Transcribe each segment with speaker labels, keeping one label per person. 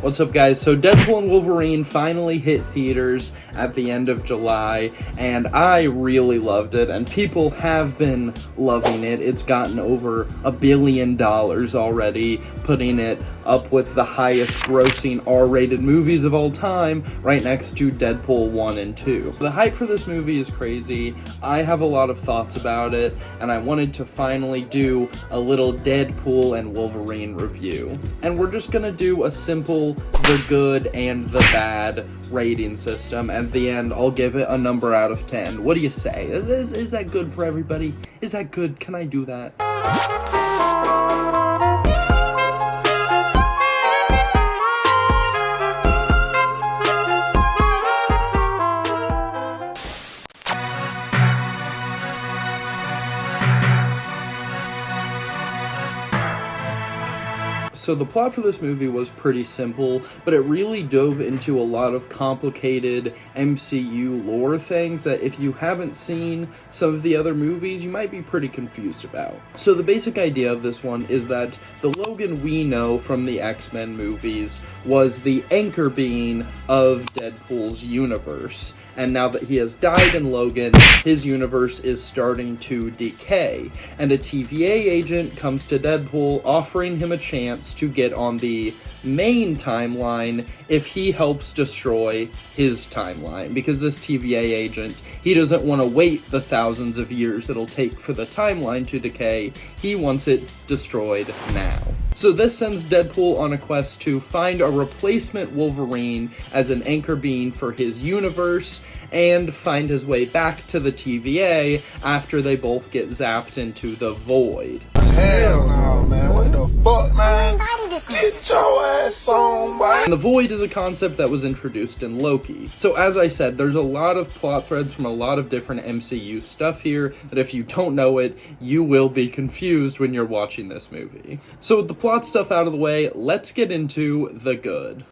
Speaker 1: What's up, guys? So Deadpool and Wolverine finally hit theaters at the end of July, and I really loved it, and people have been loving it. It's gotten over $1 billion already, putting it up with the highest grossing R-rated movies of all time, right next to Deadpool 1 and 2. The hype for this movie is crazy. I have a lot of thoughts about it, and I wanted to finally do a little Deadpool and Wolverine review. And we're just gonna do a simple the good and the bad rating system. At the end, I'll give it a number out of 10. What do you say? Is that good for everybody? Is that good? Can I do that? So the plot for this movie was pretty simple, but it really dove into a lot of complicated MCU lore things that if you haven't seen some of the other movies, you might be pretty confused about. So the basic idea of this one is that the Logan we know from the X-Men movies was the anchor being of Deadpool's universe. And now that he has died in Logan, his universe is starting to decay. And a TVA agent comes to Deadpool offering him a chance to get on the main timeline if he helps destroy his timeline. Because this TVA agent, he doesn't want to wait the thousands of years it'll take for the timeline to decay. He wants it destroyed now. So this sends Deadpool on a quest to find a replacement Wolverine as an anchor being for his universe, and find his way back to the TVA after they both get zapped into the void.
Speaker 2: Hell no, man. What the fuck, man? Get your ass on, boy.
Speaker 1: And the void is a concept that was introduced in Loki. So as I said, there's a lot of plot threads from a lot of different MCU stuff here that if you don't know it, you will be confused when you're watching this movie. So with the plot stuff out of the way, let's get into the good.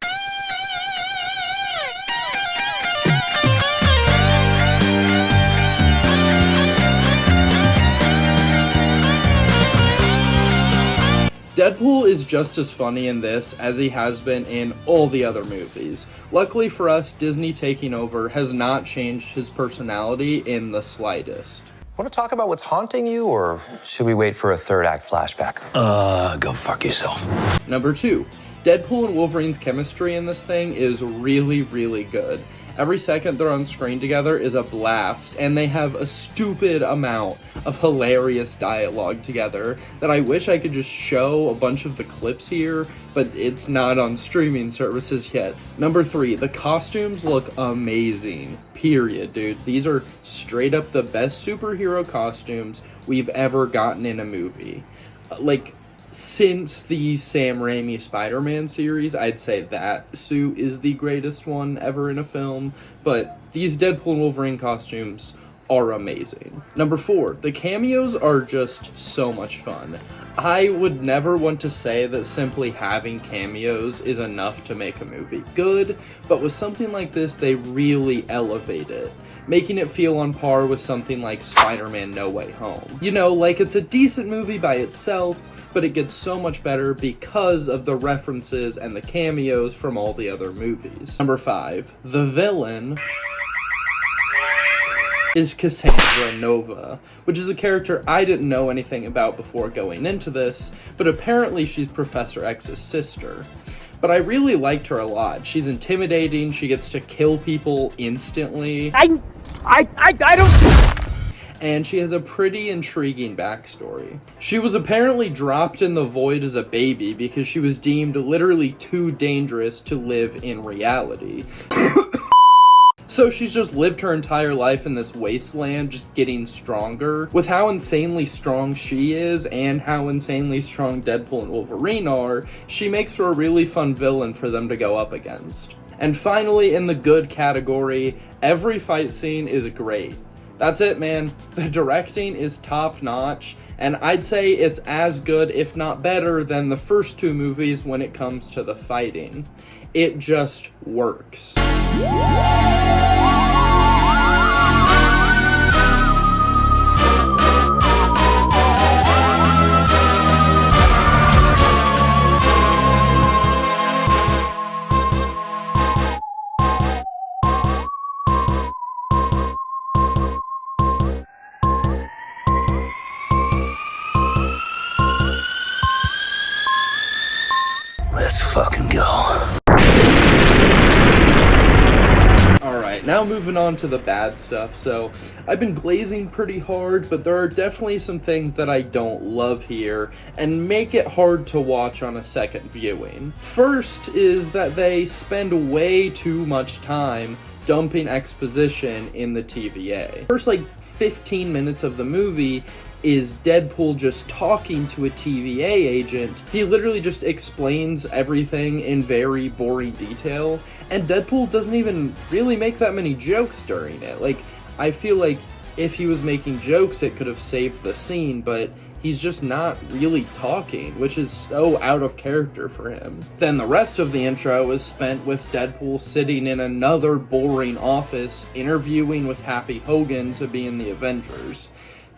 Speaker 1: Deadpool is just as funny in this as he has been in all the other movies. Luckily for us, Disney taking over has not changed his personality in the slightest.
Speaker 3: Want to talk about what's haunting you, or should we wait for a third act flashback?
Speaker 4: Go fuck yourself.
Speaker 1: Number 2, Deadpool and Wolverine's chemistry in this thing is really, really good. Every second they're on screen together is a blast, and they have a stupid amount of hilarious dialogue together that I wish I could just show a bunch of the clips here, but it's not on streaming services yet. Number 3, the costumes look amazing. Period, dude. These are straight up the best superhero costumes we've ever gotten in a movie. Since the Sam Raimi Spider-Man series, I'd say that suit is the greatest one ever in a film, but these Deadpool and Wolverine costumes are amazing. Number 4, the cameos are just so much fun. I would never want to say that simply having cameos is enough to make a movie good, but with something like this, they really elevate it, making it feel on par with something like Spider-Man No Way Home. You know, like it's a decent movie by itself, but it gets so much better because of the references and the cameos from all the other movies. Number 5, the villain is Cassandra Nova, which is a character I didn't know anything about before going into this, but apparently she's Professor X's sister. But I really liked her a lot. She's intimidating, she gets to kill people instantly. I don't... And she has a pretty intriguing backstory. She was apparently dropped in the void as a baby because she was deemed literally too dangerous to live in reality. So she's just lived her entire life in this wasteland, just getting stronger. With how insanely strong she is, and how insanely strong Deadpool and Wolverine are, she makes for a really fun villain for them to go up against. And finally, in the good category, every fight scene is great. That's it, man. The directing is top-notch, and I'd say it's as good, if not better, than the first 2 movies when it comes to the fighting. It just works.
Speaker 4: fucking go.
Speaker 1: Alright, now moving on to the bad stuff. So, I've been blazing pretty hard, but there are definitely some things that I don't love here, and make it hard to watch on a second viewing. First is that they spend way too much time dumping exposition in the TVA. First, 15 minutes of the movie is Deadpool just talking to a TVA agent. He literally just explains everything in very boring detail, and Deadpool doesn't even really make that many jokes during it. I feel like if he was making jokes, it could have saved the scene, but he's just not really talking, which is so out of character for him. Then the rest of the intro is spent with Deadpool sitting in another boring office, interviewing with Happy Hogan to be in the Avengers.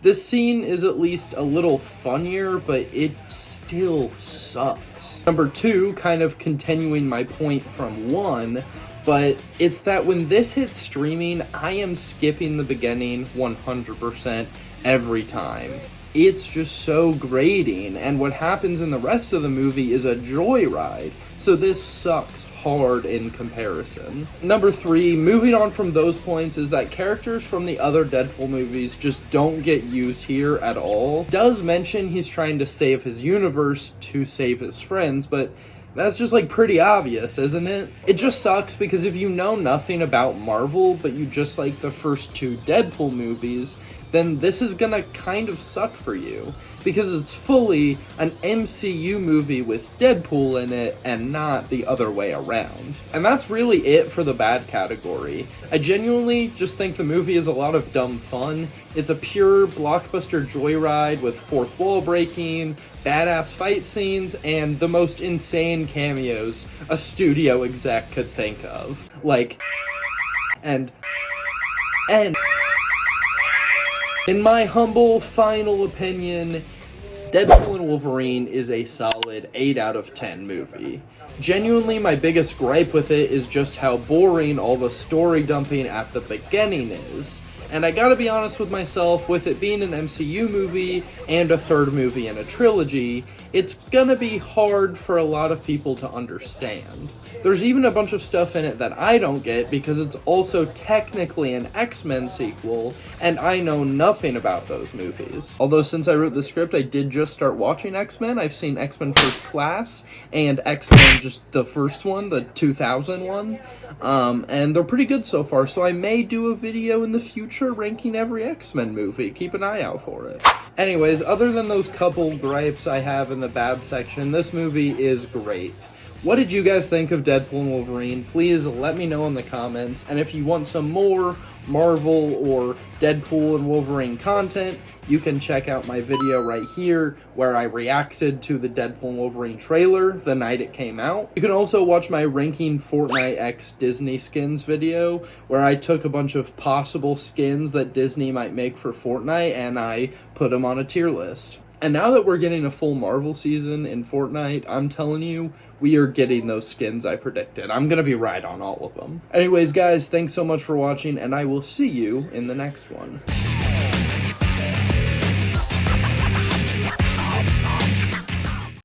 Speaker 1: This scene is at least a little funnier, but it still sucks. Number 2, kind of continuing my point from 1, but it's that when this hits streaming, I am skipping the beginning 100% every time. It's just so grating, and what happens in the rest of the movie is a joyride, so this sucks hard in comparison. Number 3, moving on from those points, is that characters from the other Deadpool movies just don't get used here at all. It does mention he's trying to save his universe to save his friends, but that's just pretty obvious, isn't it? It just sucks because if you know nothing about Marvel, but you just like the first 2 Deadpool movies, then this is gonna kind of suck for you, because it's fully an MCU movie with Deadpool in it and not the other way around. And that's really it for the bad category. I genuinely just think the movie is a lot of dumb fun. It's a pure blockbuster joyride with fourth wall breaking, badass fight scenes, and the most insane cameos a studio exec could think of. And in my humble final opinion, Deadpool and Wolverine is a solid 8 out of 10 movie. Genuinely, my biggest gripe with it is just how boring all the story dumping at the beginning is. And I gotta be honest with myself, with it being an MCU movie and a third movie in a trilogy, it's gonna be hard for a lot of people to understand. There's even a bunch of stuff in it that I don't get because it's also technically an X-Men sequel, and I know nothing about those movies. Although since I wrote the script, I did just start watching X-Men. I've seen X-Men First Class and X-Men just the first one, the 2000 one, and they're pretty good so far, so I may do a video in the future ranking every X-Men movie. Keep an eye out for it. Anyways, other than those couple gripes I have in the bad section, this movie is great. What did you guys think of Deadpool and Wolverine? Please let me know in the comments. And if you want some more Marvel or Deadpool and Wolverine content, you can check out my video right here where I reacted to the Deadpool and Wolverine trailer the night it came out. You can also watch my ranking Fortnite X Disney skins video where I took a bunch of possible skins that Disney might make for Fortnite and I put them on a tier list. And now that we're getting a full Marvel season in Fortnite, I'm telling you, we are getting those skins I predicted. I'm gonna be right on all of them. Anyways, guys, thanks so much for watching, and I will see you in the next one.